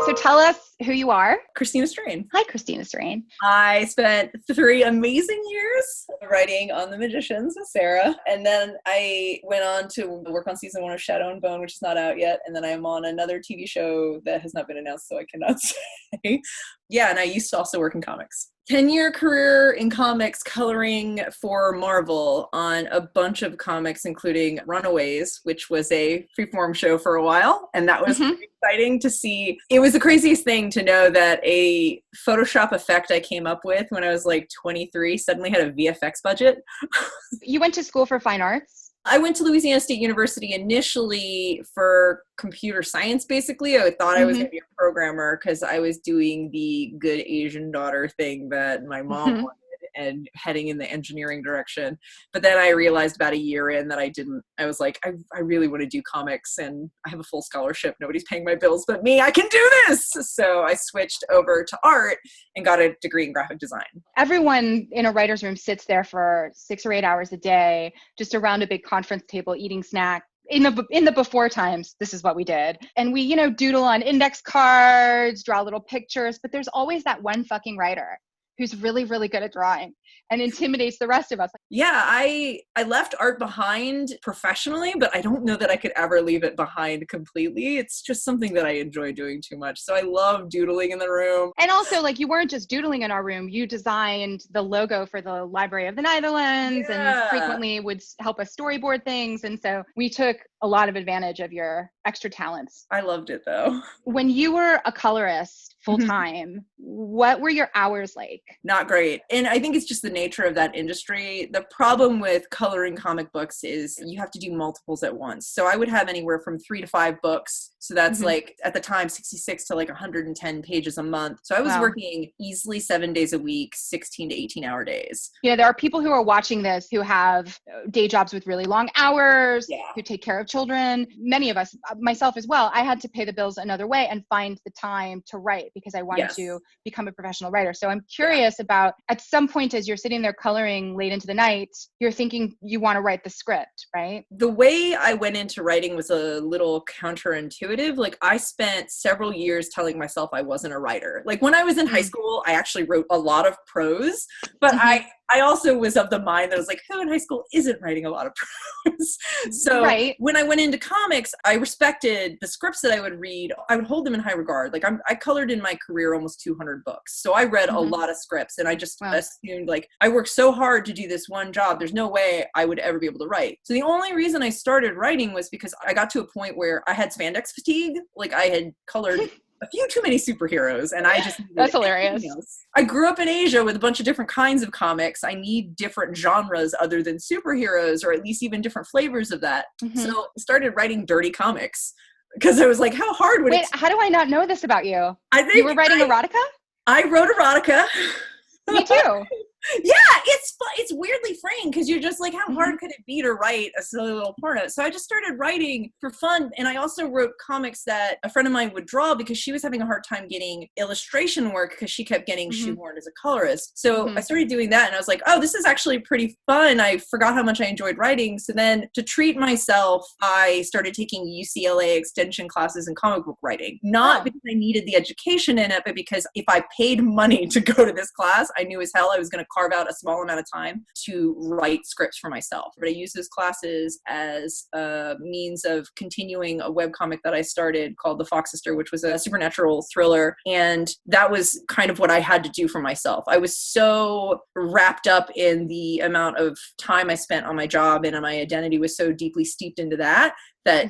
So tell us who you are. Christina Strain. Hi, Christina Strain. I spent 3 amazing years writing on The Magicians with Sera. And then I went on to work on season 1 of Shadow and Bone, which is not out yet. And then I'm on another TV show that has not been announced, so I cannot say. Yeah, and I used to also work in comics. 10-year career in comics, coloring for Marvel on a bunch of comics, including Runaways, which was a freeform show for a while. And that was pretty exciting to see. It was the craziest thing to know that a Photoshop effect I came up with when I was like 23 suddenly had a VFX budget. You went to school for fine arts? I went to Louisiana State University initially for computer science, basically. I thought I was going to be a programmer because I was doing the good Asian daughter thing that my mom wanted and heading in the engineering direction. But then I realized about a year in that I didn't. I was like, I really want to do comics and I have a full scholarship. Nobody's paying my bills but me. I can do this! So I switched over to art and got a degree in graphic design. Everyone in a writer's room sits there for 6 or 8 hours a day, just around a big conference table, eating snacks. In the before times, this is what we did. And we, doodle on index cards, draw little pictures, but there's always that one fucking writer who's really, really good at drawing and intimidates the rest of us. Yeah, I left art behind professionally, but I don't know that I could ever leave it behind completely. It's just something that I enjoy doing too much. So I love doodling in the room. And also, you weren't just doodling in our room. You designed the logo for the Library of the Netherlands and frequently would help us storyboard things. And so we took a lot of advantage of your extra talents. I loved it though. When you were a colorist full-time, what were your hours like? Not great. And I think it's just the nature of that industry. The problem with coloring comic books is you have to do multiples at once. So I would have anywhere from 3 to 5 books. So that's at the time, 66 to 110 pages a month. So I was working easily 7 days a week, 16 to 18-hour days. There are people who are watching this who have day jobs with really long hours, who take care of children. Many of us, myself as well, I had to pay the bills another way and find the time to write because I wanted to become a professional writer. So I'm curious about, at some point as you're sitting there coloring late into the night, you're thinking you want to write the script, right? The way I went into writing was a little counterintuitive. I spent several years telling myself I wasn't a writer. When I was in high school, I actually wrote a lot of prose, but I also was of the mind that was who in high school isn't writing a lot of prose? So when I went into comics, I respected the scripts that I would read. I would hold them in high regard. I colored in my career almost 200 books. So I read a lot of scripts and I just assumed I worked so hard to do this one job. There's no way I would ever be able to write. So the only reason I started writing was because I got to a point where I had spandex fatigue. I had colored a few too many superheroes and I just that's hilarious. I grew up in Asia with a bunch of different kinds of comics. I need different genres other than superheroes, or at least even different flavors of that. So I started writing dirty comics because I was how hard would it? Wait, how do I not know this about you? I think you were writing erotica? I wrote erotica. Me too. Yeah, it's weirdly framed because you're just how hard could it be to write a silly little porno? So I just started writing for fun. And I also wrote comics that a friend of mine would draw because she was having a hard time getting illustration work because she kept getting shoehorned as a colorist. So I started doing that and I was oh, this is actually pretty fun. I forgot how much I enjoyed writing. So then to treat myself, I started taking UCLA extension classes in comic book writing. Not because I needed the education in it, but because if I paid money to go to this class, I knew as hell I was going to carve out a small amount of time to write scripts for myself. But I use those classes as a means of continuing a webcomic that I started called The Fox Sister, which was a supernatural thriller. And that was kind of what I had to do for myself. I was so wrapped up in the amount of time I spent on my job and my identity was so deeply steeped into that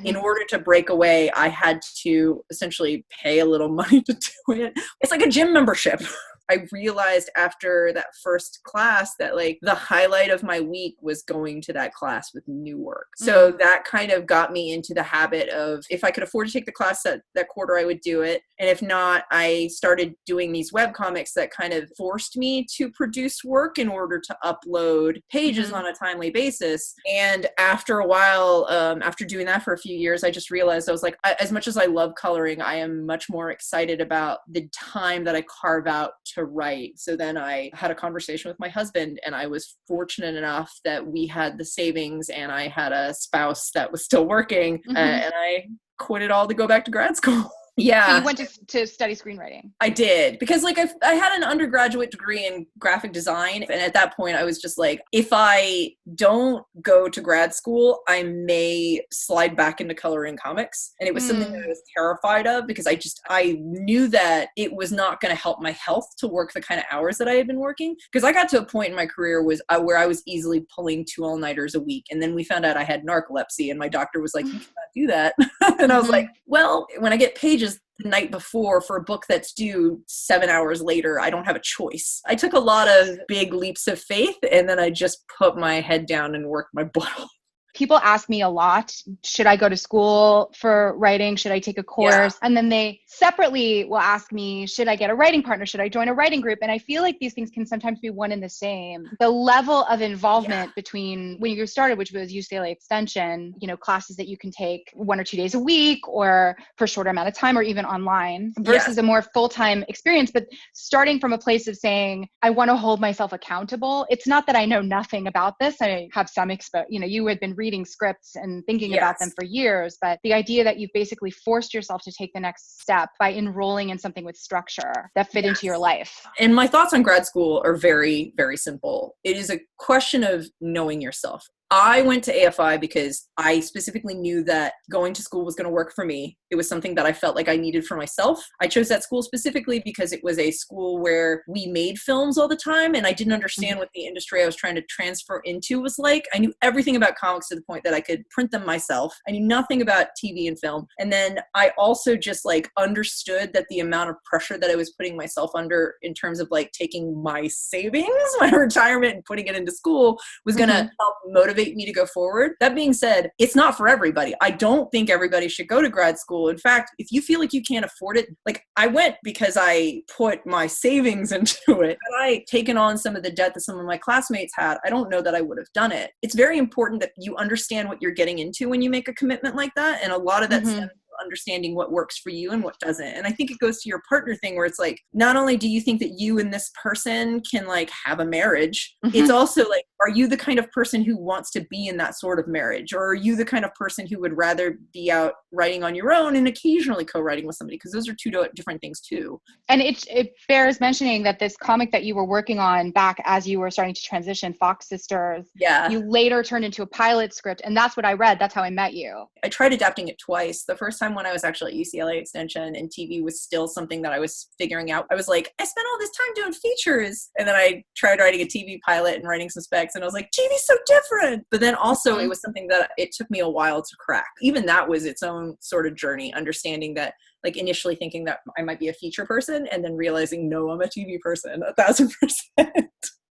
in order to break away, I had to essentially pay a little money to do it. It's like a gym membership. I realized after that first class that the highlight of my week was going to that class with new work. So that kind of got me into the habit of, if I could afford to take the class that quarter, I would do it. And if not, I started doing these webcomics that kind of forced me to produce work in order to upload pages on a timely basis. And after a while, after doing that for a few years, I just realized I was as much as I love coloring, I am much more excited about the time that I carve out to write. So then I had a conversation with my husband and I was fortunate enough that we had the savings and I had a spouse that was still working and I quit it all to go back to grad school. Yeah. So you went to study screenwriting. I did, because like I had an undergraduate degree in graphic design. And at that point I was just like, if I don't go to grad school, I may slide back into coloring comics. And it was something that I was terrified of, because I knew that it was not going to help my health to work the kind of hours that I had been working. Because I got to a point in my career where I was easily pulling 2 all-nighters a week. And then we found out I had narcolepsy, and my doctor was like, you cannot do that. And I was like, well, when I get pages the night before for a book that's due 7 hours later, I don't have a choice. I took a lot of big leaps of faith, and then I just put my head down and worked my butt off. People ask me a lot, should I go to school for writing? Should I take a course? Yeah. And then they separately will ask me, should I get a writing partner? Should I join a writing group? And I feel like these things can sometimes be one and the same. The level of involvement between when you started, which was UCLA Extension, classes that you can take 1 or 2 days a week or for a shorter amount of time or even online, versus a more full-time experience. But starting from a place of saying, I want to hold myself accountable. It's not that I know nothing about this. I have some you had been reading scripts and thinking about them for years, but the idea that you've basically forced yourself to take the next step by enrolling in something with structure that fit into your life. And my thoughts on grad school are very, very simple. It is a question of knowing yourself. I went to AFI because I specifically knew that going to school was going to work for me. It was something that I felt like I needed for myself. I chose that school specifically because it was a school where we made films all the time, and I didn't understand what the industry I was trying to transfer into was like. I knew everything about comics to the point that I could print them myself. I knew nothing about TV and film. And then I also just like understood that the amount of pressure that I was putting myself under in terms of like taking my savings, my retirement, and putting it into school was going to help motivate me to go forward. That being said, it's not for everybody. I don't think everybody should go to grad school. In fact, if you feel like you can't afford it, like I went because I put my savings into it. Had I taken on some of the debt that some of my classmates had, I don't know that I would have done it. It's very important that you understand what you're getting into when you make a commitment like that. And a lot of that stems from understanding what works for you and what doesn't. And I think it goes to your partner thing, where it's like, not only do you think that you and this person can like have a marriage, it's also like, are you the kind of person who wants to be in that sort of marriage? Or are you the kind of person who would rather be out writing on your own and occasionally co-writing with somebody? Because those are 2 different things too. And it bears mentioning that this comic that you were working on back as you were starting to transition, Fox Sisters, you later turned into a pilot script. And that's what I read. That's how I met you. I tried adapting it twice. The first time when I was actually at UCLA Extension and TV was still something that I was figuring out, I was like, I spent all this time doing features. And then I tried writing a TV pilot and writing some specs, and I was like, TV's so different. But then also it was something that it took me a while to crack. Even that was its own sort of journey, understanding that, like initially thinking that I might be a feature person and then realizing, no, I'm a TV person 1,000%.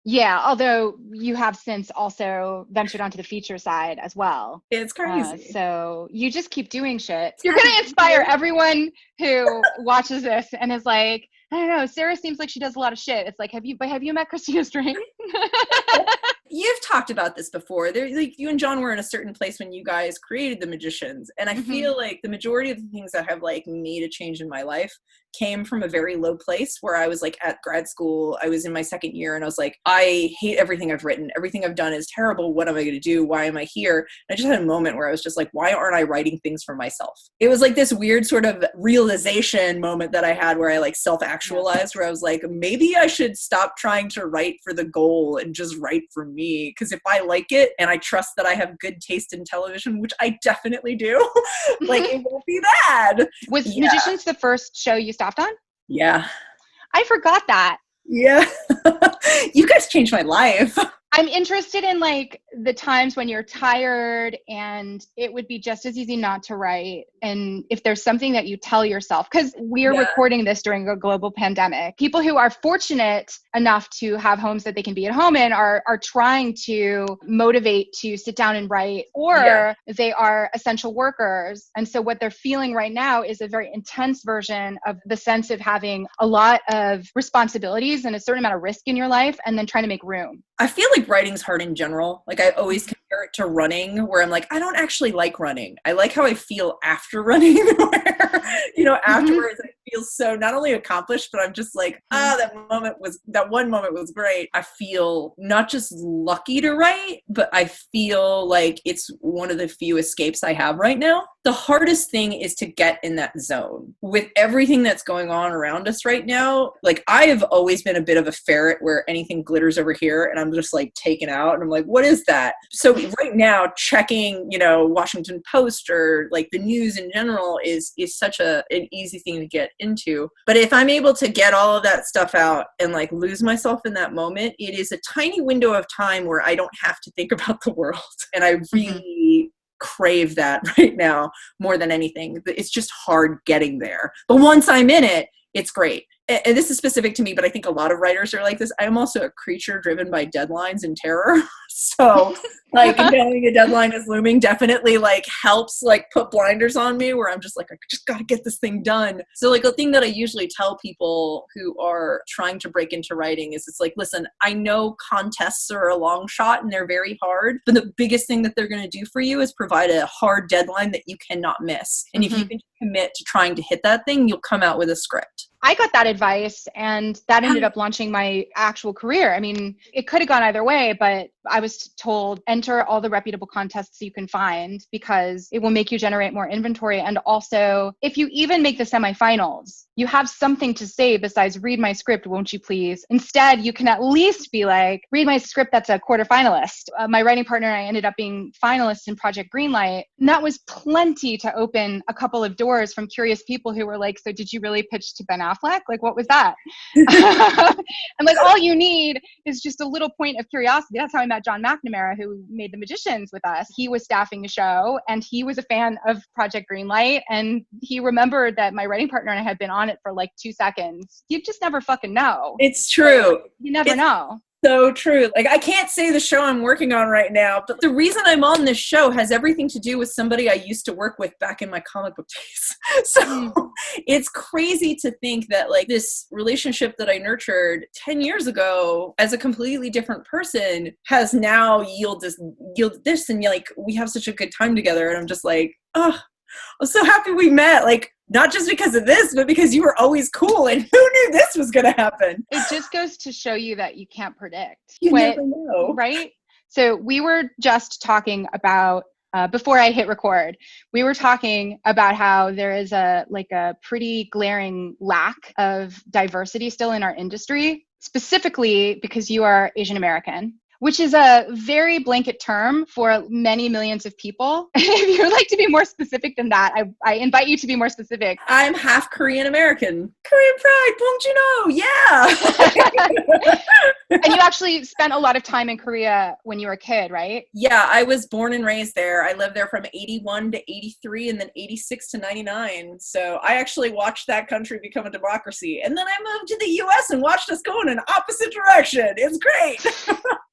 Yeah, although you have since also ventured onto the feature side as well. It's crazy. So you just keep doing shit. You're going to inspire everyone who watches this and is like, I don't know, Sera seems like she does a lot of shit. It's like, have you met Christina Strain? You've talked about this before. Like you and John were in a certain place when you guys created The Magicians. And I feel like the majority of the things that have like made a change in my life came from a very low place where I was like at grad school. I was in my second year and I was like, I hate everything I've written. Everything I've done is terrible. What am I going to do? Why am I here? And I just had a moment where I was just like, why aren't I writing things for myself? It was like this weird sort of realization moment that I had where I like self-actualized, where I was like, maybe I should stop trying to write for the goal and just write for me. Because if I like it and I trust that I have good taste in television, which I definitely do, like it won't be bad. Was Magicians the first show you stopped on? Yeah. I forgot that. Yeah. You guys changed my life. I'm interested in like the times when you're tired and it would be just as easy not to write. And if there's something that you tell yourself, because we're recording this during a global pandemic, people who are fortunate enough to have homes that they can be at home in are trying to motivate to sit down and write, or they are essential workers. And so what they're feeling right now is a very intense version of the sense of having a lot of responsibilities and a certain amount of risk in your life and then trying to make room. I feel like writing's hard in general. Like I always compare compare it to running, where I'm like, I don't actually like running. I like how I feel after running, where, you know, afterwards I feel so not only accomplished, but I'm just like, that one moment was great. I feel not just lucky to write, but I feel like it's one of the few escapes I have right now. The hardest thing is to get in that zone with everything that's going on around us right now. Like, I have always been a bit of a ferret where anything glitters over here and I'm just like taken out and I'm like, what is that? So right now, checking, you know, Washington Post or like the news in general is such an easy thing to get into. But if I'm able to get all of that stuff out and like lose myself in that moment, it is a tiny window of time where I don't have to think about the world. And I really crave that right now more than anything. It's just hard getting there. But once I'm in it, it's great. And this is specific to me, but I think a lot of writers are like this. I'm also a creature driven by deadlines and terror. So like knowing a deadline is looming definitely like helps like put blinders on me, where I'm just like, I just got to get this thing done. So like the thing that I usually tell people who are trying to break into writing is, it's like, listen, I know contests are a long shot and they're very hard, but the biggest thing that they're going to do for you is provide a hard deadline that you cannot miss. And if you can commit to trying to hit that thing, you'll come out with a script. I got that advice, and that ended up launching my actual career. I mean, it could have gone either way, but I was told, enter all the reputable contests you can find because it will make you generate more inventory. And also, if you even make the semifinals, you have something to say besides read my script, won't you please? Instead, you can at least be like, read my script that's a quarterfinalist. My writing partner and I ended up being finalists in Project Greenlight. And that was plenty to open a couple of doors from curious people who were like, so did you really pitch to Ben Affleck? Like, what was that? And like, all you need is just a little point of curiosity. That's how I met John McNamara, who made The Magicians with us. He was staffing a show and he was a fan of Project Greenlight. And he remembered that my writing partner and I had been on it for like 2 seconds. You just never fucking know. It's true. You never know. So true. Like, I can't say the show I'm working on right now, but the reason I'm on this show has everything to do with somebody I used to work with back in my comic book days. So it's crazy to think that like this relationship that I nurtured 10 years ago as a completely different person has now yielded this, and like we have such a good time together. And I'm just like, oh, I'm so happy we met. Like, not just because of this, but because you were always cool, and who knew this was going to happen? It just goes to show you that you can't predict. You never know. Right? So we were just talking about, before I hit record, we were talking about how there is a pretty glaring lack of diversity still in our industry, specifically because you are Asian American, which is a very blanket term for many millions of people. If you would like to be more specific than that, I invite you to be more specific. I'm half Korean American. Korean pride, don't you know? Yeah. And you actually spent a lot of time in Korea when you were a kid, right? Yeah, I was born and raised there. I lived there from 81 to 83 and then 86 to 99. So I actually watched that country become a democracy. And then I moved to the US and watched us go in an opposite direction. It's great.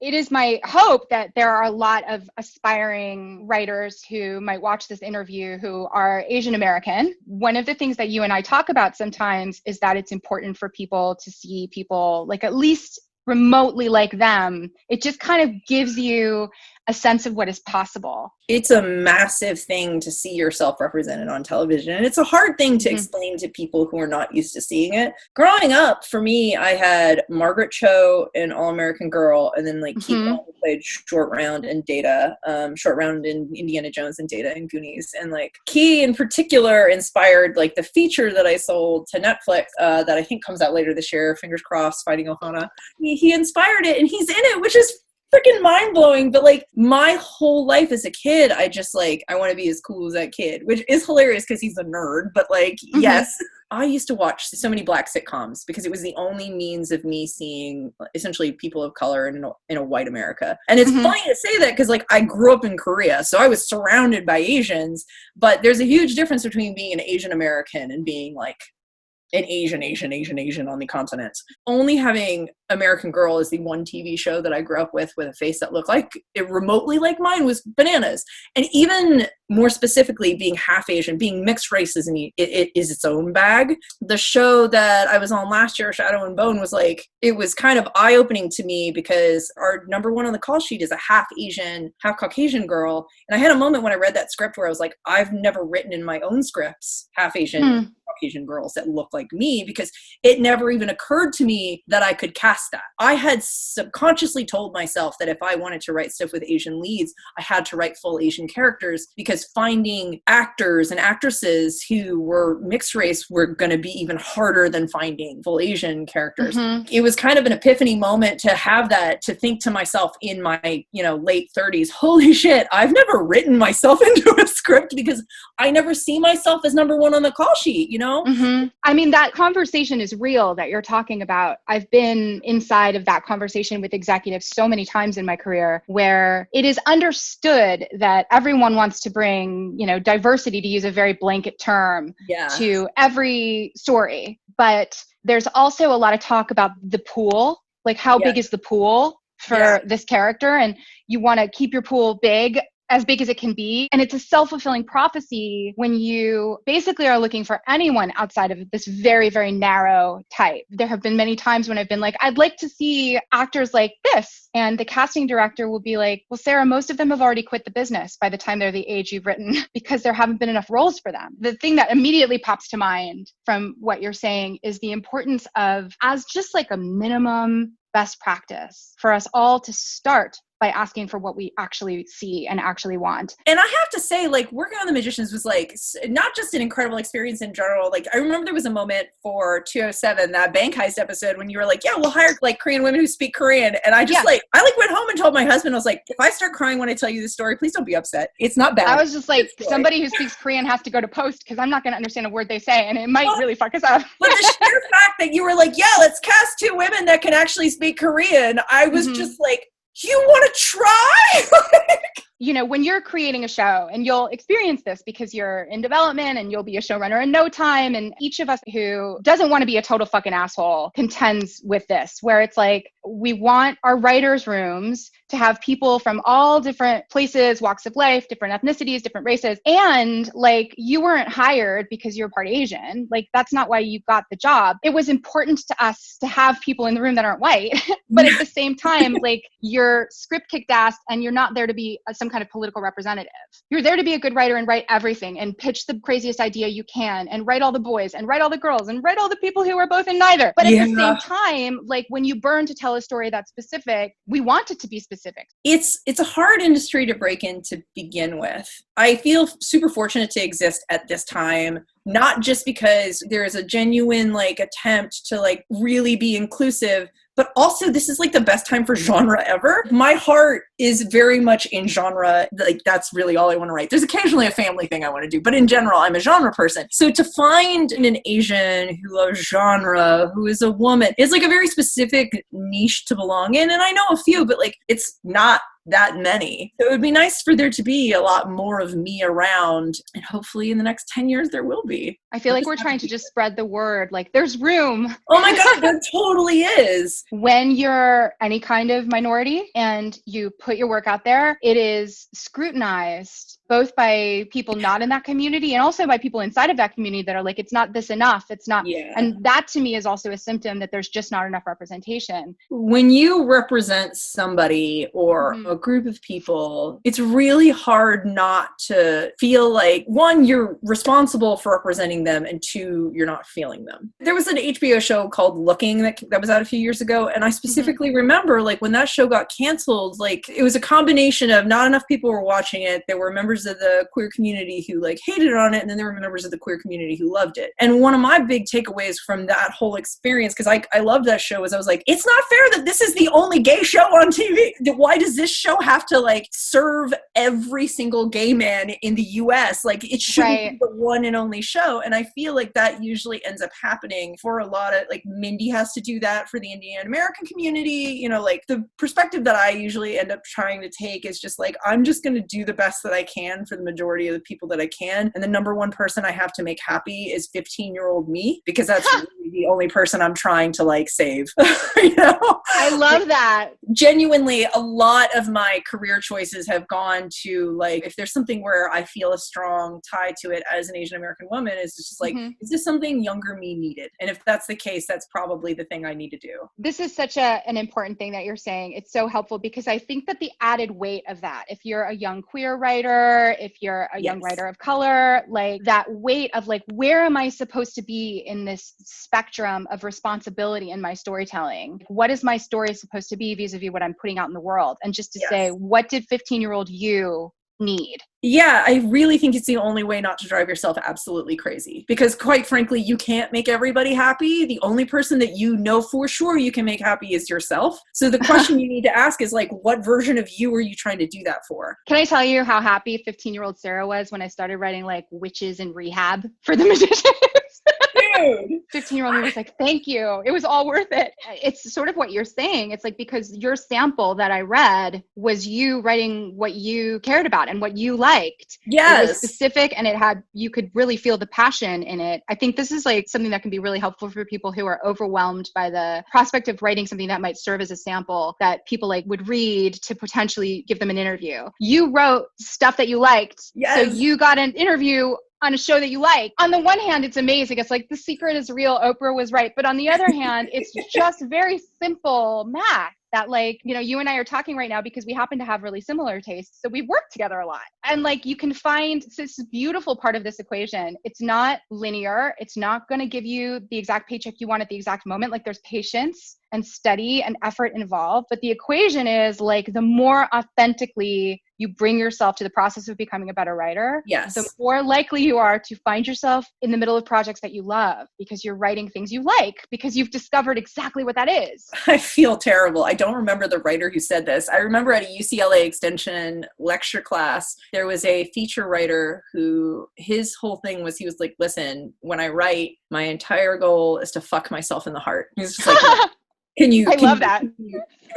It is my hope that there are a lot of aspiring writers who might watch this interview who are Asian American. One of the things that you and I talk about sometimes is that it's important for people to see people like at least remotely like them. It just kind of gives you a sense of what is possible. It's a massive thing to see yourself represented on television. And it's a hard thing to explain to people who are not used to seeing it. Growing up, for me, I had Margaret Cho in All American Girl, and then like Keith Long played Short Round and Data, Short Round in Indiana Jones and Data and Goonies. And like Key in particular inspired like the feature that I sold to Netflix that I think comes out later this year, fingers crossed, Fighting Ohana. He inspired it and he's in it, which is freaking mind-blowing. But like my whole life as a kid, I just like, I want to be as cool as that kid, which is hilarious because he's a nerd. But like, yes, I used to watch so many black sitcoms because it was the only means of me seeing essentially people of color in a white America. And it's funny to say that because like I grew up in Korea, so I was surrounded by Asians, but there's a huge difference between being an Asian American and being like an Asian on the continent. Only having American Girl as the one TV show that I grew up with a face that looked like it remotely like mine was bananas. And even more specifically, being half Asian, being mixed races, and it is its own bag. The show that I was on last year, Shadow and Bone, was like, it was kind of eye-opening to me because our number one on the call sheet is a half Asian, half Caucasian girl. And I had a moment when I read that script where I was like, I've never written in my own scripts half Asian, Caucasian girls that look like me, because it never even occurred to me that I could cast that. I had subconsciously told myself that if I wanted to write stuff with Asian leads, I had to write full Asian characters, because finding actors and actresses who were mixed race were going to be even harder than finding full Asian characters. It was kind of an epiphany moment to have that, to think to myself in my, late 30s, holy shit, I've never written myself into a script because I never see myself as number one on the call sheet, I mean, that conversation is real that you're talking about. I've been inside of that conversation with executives so many times in my career where it is understood that everyone wants to bring, diversity, to use a very blanket term, to every story. But there's also a lot of talk about the pool, like how big is the pool for this character? And you want to keep your pool big, as big as it can be. And it's a self-fulfilling prophecy when you basically are looking for anyone outside of this very, very narrow type. There have been many times when I've been like, I'd like to see actors like this. And the casting director will be like, well, Sarah, most of them have already quit the business by the time they're the age you've written because there haven't been enough roles for them. The thing that immediately pops to mind from what you're saying is the importance of, as just like a minimum best practice, for us all to start by asking for what we actually see and actually want. And I have to say, like, working on The Magicians was like, not just an incredible experience in general. Like, I remember there was a moment for 207, that bank heist episode, when you were like, yeah, we'll hire like Korean women who speak Korean. And I just went home and told my husband, I was like, if I start crying when I tell you this story, please don't be upset. It's not bad. I was just like, somebody who speaks Korean has to go to post because I'm not going to understand a word they say and it might really fuck us up. But the sheer fact that you were like, yeah, let's cast 2 women that can actually speak Korean, I was just like, you want to try? When you're creating a show, and you'll experience this because you're in development and you'll be a showrunner in no time. And each of us who doesn't want to be a total fucking asshole contends with this, where it's like, we want our writers' rooms to have people from all different places, walks of life, different ethnicities, different races. And like, you weren't hired because you're part Asian. Like, that's not why you got the job. It was important to us to have people in the room that aren't white. But at the same time, like, your script kicked ass and you're not there to be some kind of political representative. You're there to be a good writer and write everything and pitch the craziest idea you can and write all the boys and write all the girls and write all the people who are both in neither. But at the same time, like, when you burn to tell a story that's specific, we want it to be specific. It's a hard industry to break in to begin with. I feel super fortunate to exist at this time, not just because there is a genuine like attempt to like really be inclusive, but also this is like the best time for genre ever. My heart is very much in genre. Like, that's really all I want to write. There's occasionally a family thing I want to do, but in general, I'm a genre person. So to find an Asian who loves genre, who is a woman, is like a very specific niche to belong in. And I know a few, but like, it's not that many. So it would be nice for there to be a lot more of me around, and hopefully in the next 10 years there will be. I feel like we're trying to just spread the word, like, there's room. Oh my God, there totally is. When you're any kind of minority and you put your work out there, it is scrutinized both by people not in that community and also by people inside of that community that are like, it's not this enough. It's not. Yeah. And that to me is also a symptom that there's just not enough representation. When you represent somebody or a group of people, it's really hard not to feel like, one, you're responsible for representing them, and two, you're not feeling them. There was an HBO show called Looking that was out a few years ago. And I specifically remember, like, when that show got canceled, like, it was a combination of not enough people were watching it. There were members of the queer community who like hated on it, and then there were members of the queer community who loved it. And one of my big takeaways from that whole experience, because I loved that show, was I was like, it's not fair that this is the only gay show on TV. Why does this show have to like serve every single gay man in the US? Like, it shouldn't be the one and only show. And I feel like that usually ends up happening for a lot of, like, Mindy has to do that for the Indian American community. Like, the perspective that I usually end up trying to take is just like, I'm just going to do the best that I can can for the majority of the people that I can. And the number one person I have to make happy is 15-year-old me, because that's really the only person I'm trying to like save. You know? I love that. Genuinely, a lot of my career choices have gone to like, if there's something where I feel a strong tie to it as an Asian American woman, is just like, is this something younger me needed? And if that's the case, that's probably the thing I need to do. This is such an important thing that you're saying. It's so helpful, because I think that the added weight of that, if you're a young queer writer, if you're a young writer of color, like that weight of like, where am I supposed to be in this spectrum of responsibility in my storytelling? What is my story supposed to be vis-a-vis what I'm putting out in the world? And just to say, what did 15-year-old you need? Yeah, I really think it's the only way not to drive yourself absolutely crazy, because quite frankly, you can't make everybody happy. The only person that you know for sure you can make happy is yourself. So the question you need to ask is like, what version of you are you trying to do that for? Can I tell you how happy 15-year-old Sera was when I started writing like witches in rehab for the magicians? Dude. 15-year-old me was like, thank you. It was all worth it. It's sort of what you're saying. It's like, because your sample that I read was you writing what you cared about and what you liked. Yes. It was specific, and you could really feel the passion in it. I think this is like something that can be really helpful for people who are overwhelmed by the prospect of writing something that might serve as a sample that people like would read to potentially give them an interview. You wrote stuff that you liked. Yes. So you got an interview on a show that you like. On the one hand, it's amazing. It's like, the secret is real. Oprah was right. But on the other hand, it's just very simple math that like, you know, you and I are talking right now because we happen to have really similar tastes. So we work together a lot. And like, you can find this beautiful part of this equation. It's not linear. It's not going to give you the exact paycheck you want at the exact moment. Like, there's patience and study and effort involved. But the equation is like, the more authentically you bring yourself to the process of becoming a better writer, the more likely you are to find yourself in the middle of projects that you love, because you're writing things you like, because you've discovered exactly what that is. I feel terrible. I don't remember the writer who said this. I remember at a UCLA Extension lecture class, there was a feature writer who, his whole thing was, he was like, listen, when I write, my entire goal is to fuck myself in the heart. He's just like, I love that.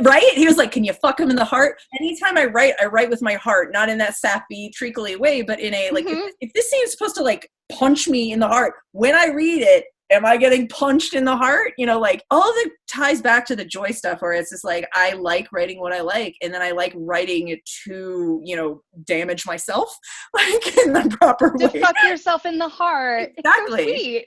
Right? He was like, can you fuck him in the heart? Anytime I write with my heart, not in that sappy, treacly way, but in a, like, if this seems supposed to like punch me in the heart, when I read it, am I getting punched in the heart? You know, like, all of it ties back to the joy stuff, where it's just like, I like writing what I like, and then I like writing it to, you know, damage myself, like in the proper way. To fuck yourself in the heart. Exactly. It's so sweet.